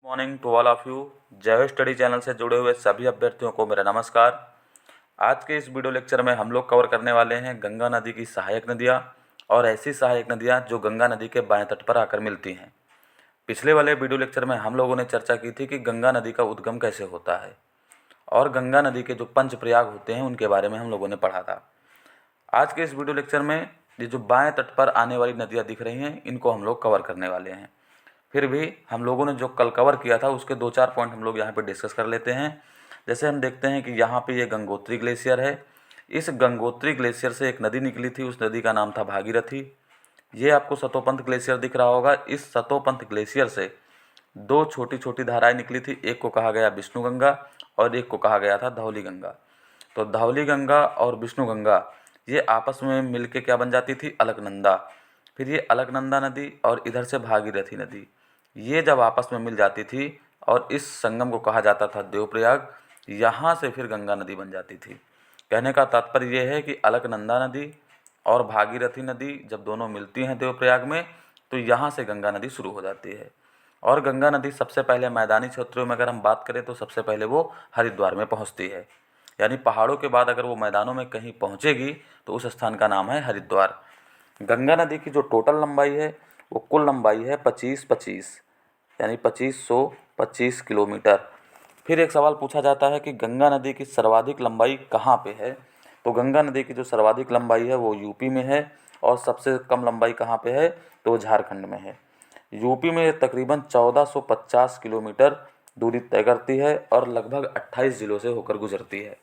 Morning to all of you. Jai Ho study channel से जुड़े हुए सभी अभ्यर्थियों को मेरा नमस्कार। आज के इस वीडियो लेक्चर में हम लोग कवर करने वाले हैं गंगा नदी की सहायक नदियाँ और ऐसी सहायक नदियाँ जो गंगा नदी के बाएं तट पर आकर मिलती हैं। पिछले वाले वीडियो लेक्चर में हम लोगों ने चर्चा की थी कि गंगा नदी का उद्गम कैसे होता है और गंगा नदी के जो पंच प्रयाग होते हैं उनके बारे में हम लोगों ने पढ़ा था। आज के इस वीडियो लेक्चर में ये जो बाएं तट पर आने वाली नदियाँ दिख रही हैं इनको हम लोग कवर करने वाले हैं। फिर भी हम लोगों ने जो कल कवर किया था उसके 2-4 पॉइंट हम लोग यहाँ पे डिस्कस कर लेते हैं। जैसे हम देखते हैं कि यहाँ पे ये गंगोत्री ग्लेशियर है। इस गंगोत्री ग्लेशियर से एक नदी निकली थी, उस नदी का नाम था भागीरथी। ये आपको सतोपंथ ग्लेशियर दिख रहा होगा। इस सतोपंथ ग्लेशियर से दो छोटी छोटी धाराएं निकली थी, एक को कहा गया विष्णु गंगा और एक को कहा गया था धौली गंगा। तो धौली गंगा और विष्णु गंगा ये आपस में मिलके क्या बन जाती थी, अलकनंदा। फिर ये अलकनंदा नदी और इधर से भागीरथी नदी ये जब आपस में मिल जाती थी और इस संगम को कहा जाता था देवप्रयाग। यहाँ से फिर गंगा नदी बन जाती थी। कहने का तात्पर्य यह है कि अलकनंदा नदी और भागीरथी नदी जब दोनों मिलती हैं देवप्रयाग में तो यहाँ से गंगा नदी शुरू हो जाती है। और गंगा नदी सबसे पहले मैदानी क्षेत्रों में अगर हम बात करें तो सबसे पहले वो हरिद्वार में पहुँचती है। यानी पहाड़ों के बाद अगर वो मैदानों में कहीं पहुँचेगी तो उस स्थान का नाम है हरिद्वार। गंगा नदी की जो टोटल लंबाई है वो कुल लंबाई है 25-25 यानी 2525 किलोमीटर। फिर एक सवाल पूछा जाता है कि गंगा नदी की सर्वाधिक लंबाई कहाँ पे है। तो गंगा नदी की जो सर्वाधिक लंबाई है वो यूपी में है और सबसे कम लंबाई कहाँ पे है तो वो झारखंड में है। यूपी में तकरीबन 1450 किलोमीटर दूरी तय करती है और लगभग 28 जिलों से होकर गुजरती है।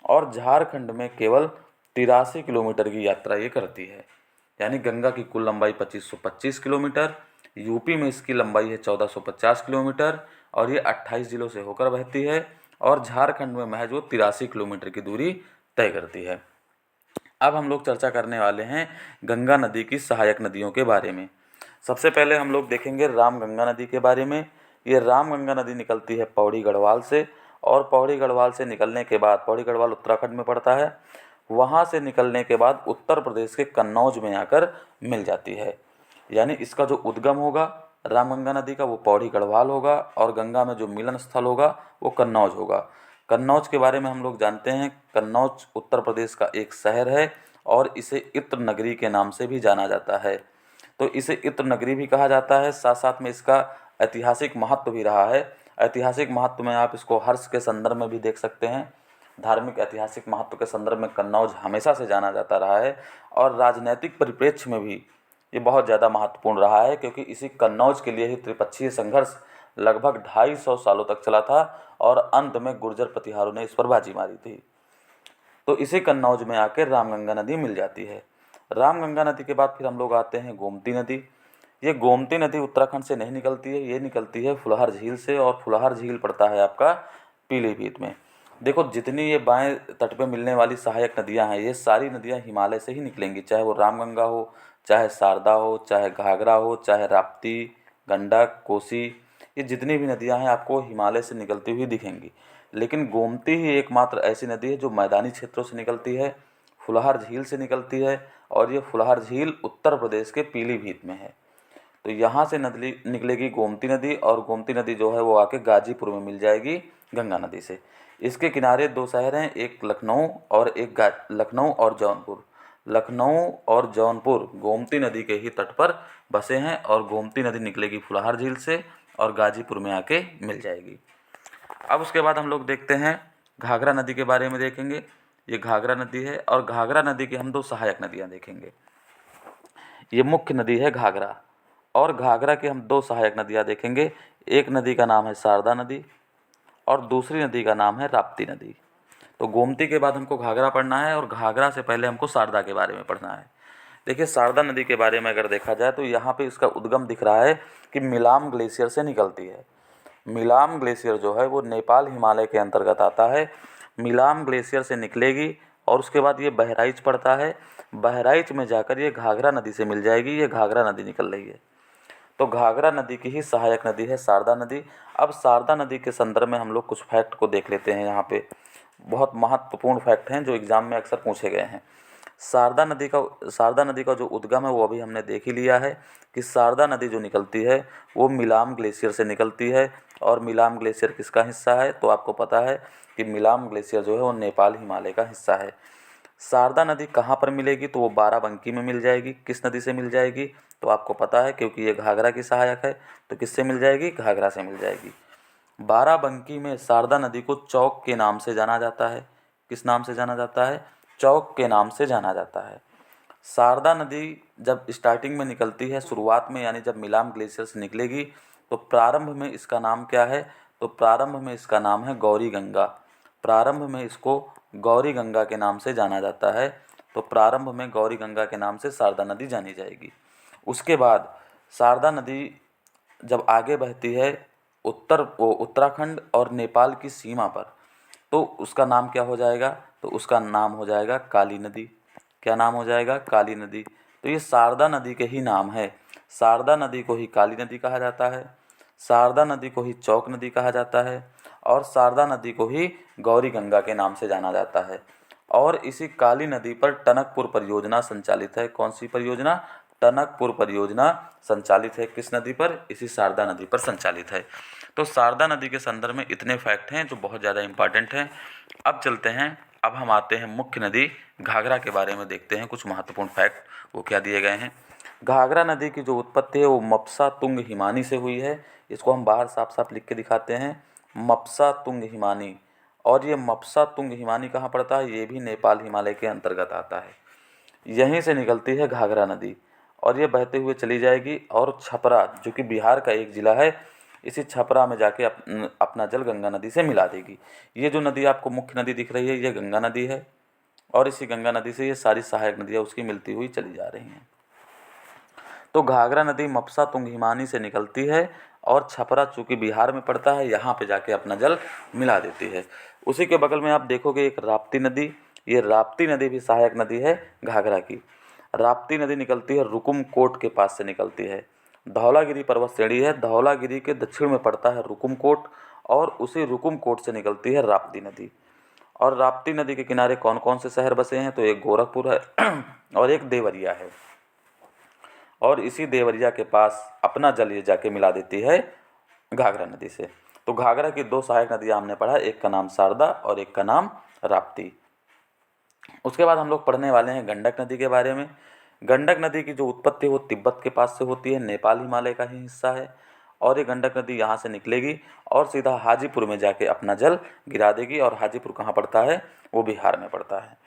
और झारखंड में केवल 83 किलोमीटर की यात्रा ये करती है। यानी गंगा की कुल लंबाई 2525 किलोमीटर, यूपी में इसकी लंबाई है 1450 किलोमीटर और ये 28 जिलों से होकर बहती है और झारखंड में महज वो 83 किलोमीटर की दूरी तय करती है। अब हम लोग चर्चा करने वाले हैं गंगा नदी की सहायक नदियों के बारे में। सबसे पहले हम लोग देखेंगे रामगंगा नदी के बारे में। ये रामगंगा नदी निकलती है पौड़ी गढ़वाल से और पौड़ी गढ़वाल से निकलने के बाद, पौड़ी गढ़वाल उत्तराखंड में पड़ता है, वहाँ से निकलने के बाद उत्तर प्रदेश के कन्नौज में आकर मिल जाती है। यानी इसका जो उद्गम होगा रामगंगा नदी का वो पौड़ी गढ़वाल होगा और गंगा में जो मिलन स्थल होगा वो कन्नौज होगा। कन्नौज के बारे में हम लोग जानते हैं, कन्नौज उत्तर प्रदेश का एक शहर है और इसे इत्र नगरी के नाम से भी जाना जाता है। तो इसे इत्र नगरी भी कहा जाता है, साथ साथ में इसका ऐतिहासिक महत्व भी रहा है। ऐतिहासिक महत्व में आप इसको हर्ष के संदर्भ में भी देख सकते हैं। धार्मिक ऐतिहासिक महत्व के संदर्भ में कन्नौज हमेशा से जाना जाता रहा है और राजनैतिक परिप्रेक्ष्य में भी ये बहुत ज़्यादा महत्वपूर्ण रहा है, क्योंकि इसी कन्नौज के लिए ही त्रिपक्षीय संघर्ष लगभग 250 सालों तक चला था और अंत में गुर्जर प्रतिहारों ने इस पर बाजी मारी थी। तो इसी कन्नौज में आकर रामगंगा नदी मिल जाती है। रामगंगा नदी के बाद फिर हम लोग आते हैं गोमती नदी। ये गोमती नदी उत्तराखंड से नहीं निकलती है, ये निकलती है फुलहर झील से और फुलहर झील पड़ता है आपका पीलीभीत में। देखो जितनी ये बाएं तट पे मिलने वाली सहायक नदियां हैं ये सारी नदियां हिमालय से ही निकलेंगी, चाहे वो रामगंगा हो, चाहे शारदा हो, चाहे घाघरा हो, चाहे राप्ती, गंडक, कोसी, ये जितनी भी नदियां हैं आपको हिमालय से निकलती हुई दिखेंगी। लेकिन गोमती ही एकमात्र ऐसी नदी है जो मैदानी क्षेत्रों से निकलती है, फुलहर झील से निकलती है और ये फुलहर झील उत्तर प्रदेश के पीलीभीत में है। तो यहाँ से नदी निकलेगी गोमती नदी और गोमती नदी जो है वो आके गाजीपुर में मिल जाएगी गंगा नदी से। इसके किनारे दो शहर हैं, एक लखनऊ और एक लखनऊ और जौनपुर। लखनऊ और जौनपुर गोमती नदी के ही तट पर बसे हैं और गोमती नदी निकलेगी फुलहर झील से और गाजीपुर में आके मिल जाएगी। अब उसके बाद हम लोग देखते हैं घाघरा नदी के बारे में देखेंगे। ये घाघरा नदी है और घाघरा नदी की हम दो सहायक नदियाँ देखेंगे। ये मुख्य नदी है घाघरा और घाघरा की हम दो सहायक नदियाँ देखेंगे। एक नदी का नाम है शारदा नदी और दूसरी नदी का नाम है राप्ती नदी। तो गोमती के बाद हमको घाघरा पढ़ना है और घाघरा से पहले हमको शारदा के बारे में पढ़ना है। देखिए शारदा नदी के बारे में अगर देखा जाए तो यहाँ पे इसका उद्गम दिख रहा है कि मिलाम ग्लेशियर से निकलती है। मिलाम ग्लेशियर जो है वो नेपाल हिमालय के अंतर्गत आता है। मिलाम ग्लेशियर से निकलेगी और उसके बाद ये बहराइच पड़ता है। बहराइच में जाकर ये घाघरा नदी से मिल जाएगी। ये घाघरा नदी निकल रही है। तो घाघरा नदी की ही सहायक नदी है शारदा नदी। अब शारदा नदी के संदर्भ में हम लोग कुछ फैक्ट को देख लेते हैं। यहाँ पे बहुत महत्वपूर्ण फैक्ट हैं जो एग्ज़ाम में अक्सर पूछे गए हैं। शारदा नदी का जो उद्गम है वो अभी हमने देख ही लिया है कि शारदा नदी जो निकलती है वो मिलाम ग्लेशियर से निकलती है। और मिलाम ग्लेशियर किसका हिस्सा है, तो आपको पता है कि मिलाम ग्लेशियर जो है वो नेपाल हिमालय का हिस्सा है। शारदा नदी कहाँ पर मिलेगी, तो वो बाराबंकी में मिल जाएगी। किस नदी से मिल जाएगी, तो आपको पता है क्योंकि ये घाघरा की सहायक है, तो किससे मिल जाएगी, घाघरा से मिल जाएगी। बाराबंकी में शारदा नदी को चौक के नाम से जाना जाता है। किस नाम से जाना जाता है, चौक के नाम से जाना जाता है। शारदा नदी जब स्टार्टिंग में निकलती है, शुरुआत में, यानी जब मिलाम ग्लेशियर से निकलेगी, तो प्रारंभ में इसका नाम क्या है, तो प्रारंभ में इसका नाम है गौरी गंगा। प्रारंभ में इसको गौरी गंगा के नाम से जाना जाता है। तो प्रारंभ में गौरी गंगा के नाम से शारदा नदी जानी जाएगी। उसके बाद शारदा नदी जब आगे बहती है उत्तराखंड और नेपाल की सीमा पर, तो उसका नाम क्या हो जाएगा, तो उसका नाम हो जाएगा काली नदी। क्या नाम हो जाएगा, काली नदी। तो ये शारदा नदी के ही नाम है। शारदा नदी को ही काली नदी कहा जाता है, शारदा नदी को ही चौक नदी कहा जाता है, और शारदा नदी को ही गौरी गंगा के नाम से जाना जाता है। और इसी काली नदी पर टनकपुर परियोजना संचालित है। कौन सी परियोजना, टनकपुर परियोजना संचालित है। किस नदी पर, इसी शारदा नदी पर संचालित है। तो शारदा नदी के संदर्भ में इतने फैक्ट हैं जो बहुत ज़्यादा इंपॉर्टेंट हैं। अब चलते हैं, अब हम आते हैं मुख्य नदी घाघरा के बारे में देखते हैं कुछ महत्वपूर्ण फैक्ट, वो क्या दिए गए हैं। घाघरा नदी की जो उत्पत्ति है वो मपसा तुंग हिमानी से हुई है। इसको हम बाहर साफ साफ लिख के दिखाते हैं, मपसा तुंग हिमानी। और ये मपसा तुंग हिमानी कहाँ पड़ता है, ये भी नेपाल हिमालय के अंतर्गत आता है। यहीं से निकलती है घाघरा नदी और ये बहते हुए चली जाएगी और छपरा, जो कि बिहार का एक ज़िला है, इसी छपरा में जाके अपना जल गंगा नदी से मिला देगी। ये जो नदी आपको मुख्य नदी दिख रही है ये गंगा नदी है, और इसी गंगा नदी से ये सारी सहायक नदियाँ उसकी मिलती हुई चली जा रही हैं। तो घाघरा नदी मपसा तुंग हिमानी से निकलती है और छपरा चूँकि बिहार में पड़ता है, यहाँ पे जाके अपना जल मिला देती है। उसी के बगल में आप देखोगे एक राप्ती नदी, ये राप्ती नदी भी सहायक नदी है घाघरा की। राप्ती नदी निकलती है रुकुमकोट के पास से निकलती है। धौलागिरी पर्वत श्रेणी है, धौलागिरी के दक्षिण में पड़ता है रुकुमकोट, और उसी रुकुमकोट से निकलती है राप्ती नदी। और राप्ती नदी के किनारे कौन कौन से शहर बसे हैं, तो एक गोरखपुर है और एक देवरिया है। और इसी देवरिया के पास अपना जल ये जाके मिला देती है घाघरा नदी से। तो घाघरा की दो सहायक नदियाँ हमने पढ़ा, एक का नाम शारदा और एक का नाम राप्ती। उसके बाद हम लोग पढ़ने वाले हैं गंडक नदी के बारे में। गंडक नदी की जो उत्पत्ति वो तिब्बत के पास से होती है, नेपाल हिमालय का ही हिस्सा है। और ये गंडक नदी यहाँ से निकलेगी और सीधा हाजीपुर में जाके अपना जल गिरा देगी, और हाजीपुर कहाँ पड़ता है, वो बिहार में पड़ता है।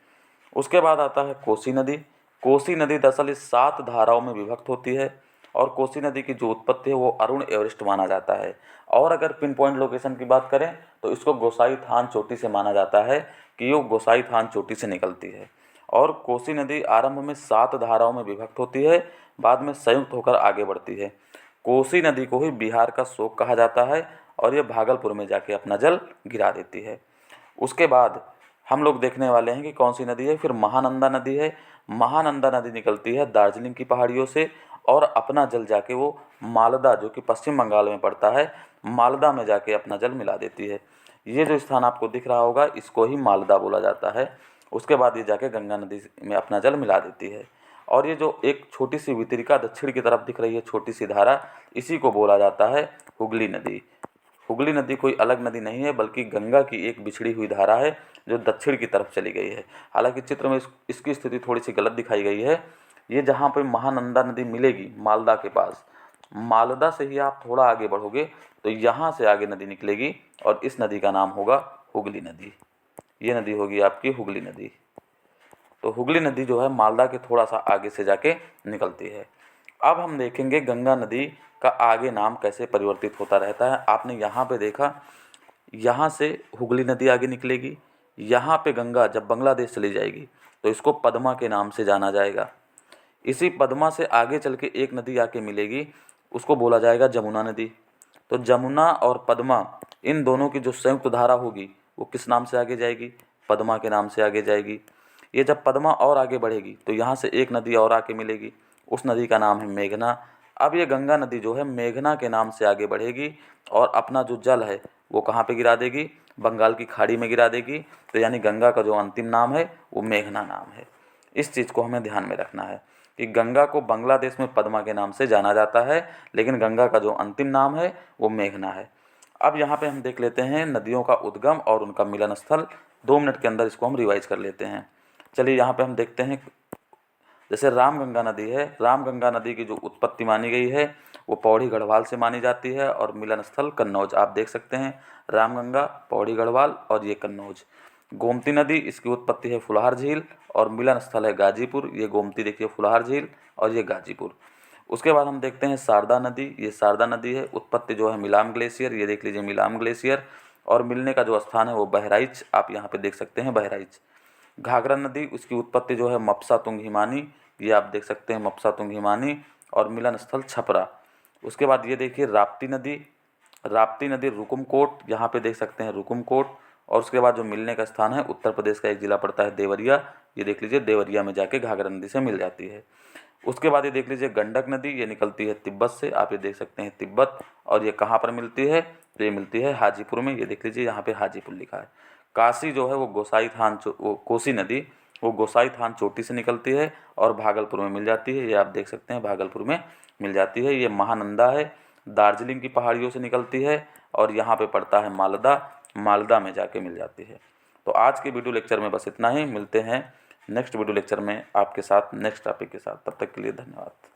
उसके बाद आता है कोसी नदी। कोसी नदी दरअसल इस 7 धाराओं में विभक्त होती है, और कोसी नदी की जो उत्पत्ति है वो अरुण एवरेस्ट माना जाता है। और अगर पिन पॉइंट लोकेशन की बात करें तो इसको गोसाई थान चोटी से माना जाता है कि ये गोसाई थान चोटी से निकलती है। और कोसी नदी आरंभ में 7 धाराओं में विभक्त होती है, बाद में संयुक्त होकर आगे बढ़ती है। कोसी नदी को ही बिहार का शोक कहा जाता है, और ये भागलपुर में जाके अपना जल गिरा देती है। उसके बाद हम लोग देखने वाले हैं कि कौन सी नदी है, फिर महानंदा नदी है। महानंदा नदी निकलती है दार्जिलिंग की पहाड़ियों से, और अपना जल जाके वो मालदा, जो कि पश्चिम बंगाल में पड़ता है, मालदा में जाके अपना जल मिला देती है। ये जो स्थान आपको दिख रहा होगा इसको ही मालदा बोला जाता है। उसके बाद ये जाके गंगा नदी में अपना जल मिला देती है। और ये जो एक छोटी सी वितरिका दक्षिण की तरफ दिख रही है, छोटी सी धारा, इसी को बोला जाता है हुगली नदी। हुगली नदी कोई अलग नदी नहीं है, बल्कि गंगा की एक बिछड़ी हुई धारा है जो दक्षिण की तरफ चली गई है। हालांकि चित्र में इसकी स्थिति थोड़ी सी गलत दिखाई गई है। ये जहाँ पे महानंदा नदी मिलेगी मालदा के पास, मालदा से ही आप थोड़ा आगे बढ़ोगे तो यहाँ से आगे नदी निकलेगी, और इस नदी का नाम होगा हुगली नदी। ये नदी होगी आपकी हुगली नदी। तो हुगली नदी जो है मालदा के थोड़ा सा आगे से जाके निकलती है। अब हम देखेंगे गंगा नदी का आगे नाम कैसे परिवर्तित होता रहता है। आपने यहाँ पे देखा, यहाँ से हुगली नदी आगे निकलेगी, यहाँ पे गंगा जब बांग्लादेश चली जाएगी तो इसको पद्मा के नाम से जाना जाएगा। इसी पद्मा से आगे चल के एक नदी आके मिलेगी, उसको बोला जाएगा जमुना नदी। तो जमुना और पद्मा, इन दोनों की जो संयुक्त धारा होगी वो किस नाम से आगे जाएगी, पद्मा के नाम से आगे जाएगी। ये जब पद्मा और आगे बढ़ेगी तो यहाँ से एक नदी और आके मिलेगी, उस नदी का नाम है मेघना। अब ये गंगा नदी जो है मेघना के नाम से आगे बढ़ेगी और अपना जो जल है वो कहाँ पे गिरा देगी, बंगाल की खाड़ी में गिरा देगी। तो यानी गंगा का जो अंतिम नाम है वो मेघना नाम है। इस चीज़ को हमें ध्यान में रखना है कि गंगा को बांग्लादेश में पद्मा के नाम से जाना जाता है, लेकिन गंगा का जो अंतिम नाम है वो मेघना है। अब यहाँ पे हम देख लेते हैं नदियों का उद्गम और उनका मिलन स्थल। 2 मिनट के अंदर इसको हम रिवाइज कर लेते हैं। चलिए यहाँ पे हम देखते हैं, जैसे रामगंगा नदी है, रामगंगा नदी की जो उत्पत्ति मानी गई है वो पौड़ी गढ़वाल से मानी जाती है और मिलन स्थल कन्नौज। आप देख सकते हैं रामगंगा, पौड़ी गढ़वाल और ये कन्नौज। गोमती नदी, इसकी उत्पत्ति है फुलहार झील और मिलन स्थल है गाजीपुर। ये गोमती देखिए फुलहार झील और ये गाजीपुर। उसके बाद हम देखते हैं शारदा नदी, ये शारदा नदी है, उत्पत्ति जो है मिलाम ग्लेशियर, ये देख लीजिए मिलाम ग्लेशियर, और मिलने का जो स्थान है वो बहराइच, आप यहाँ पे देख सकते हैं बहराइच। घाघरा नदी, उसकी उत्पत्ति जो है मपसा तुंग हिमानी, ये आप देख सकते हैं मपसा तुंग हिमानी, और मिलन स्थल छपरा। उसके बाद ये देखिए राप्ती नदी, राप्ती नदी रुकुमकोट, यहाँ पे देख सकते हैं रुकुमकोट। और उसके बाद जो मिलने का स्थान है उत्तर प्रदेश का एक जिला पड़ता है देवरिया, ये देख लीजिए देवरिया में जाके घाघरा नदी से मिल जाती है। उसके बाद ये देख लीजिए गंडक नदी, ये निकलती है तिब्बत से, आप ये देख सकते हैं तिब्बत, और ये कहाँ पर मिलती है, तो ये मिलती है हाजीपुर में, ये देख लीजिए यहाँ पे हाजीपुर लिखा है। काशी जो है वो गोसाई थान वो कोसी नदी वो गोसाई थान चोटी से निकलती है और भागलपुर में मिल जाती है, ये आप देख सकते हैं भागलपुर में मिल जाती है। ये महानंदा है, दार्जिलिंग की पहाड़ियों से निकलती है और यहाँ पे पड़ता है मालदा, मालदा में जाके मिल जाती है। तो आज के वीडियो लेक्चर में बस इतना ही, मिलते हैं नेक्स्ट वीडियो लेक्चर में आपके साथ नेक्स्ट टॉपिक के साथ। तब तक के लिए धन्यवाद।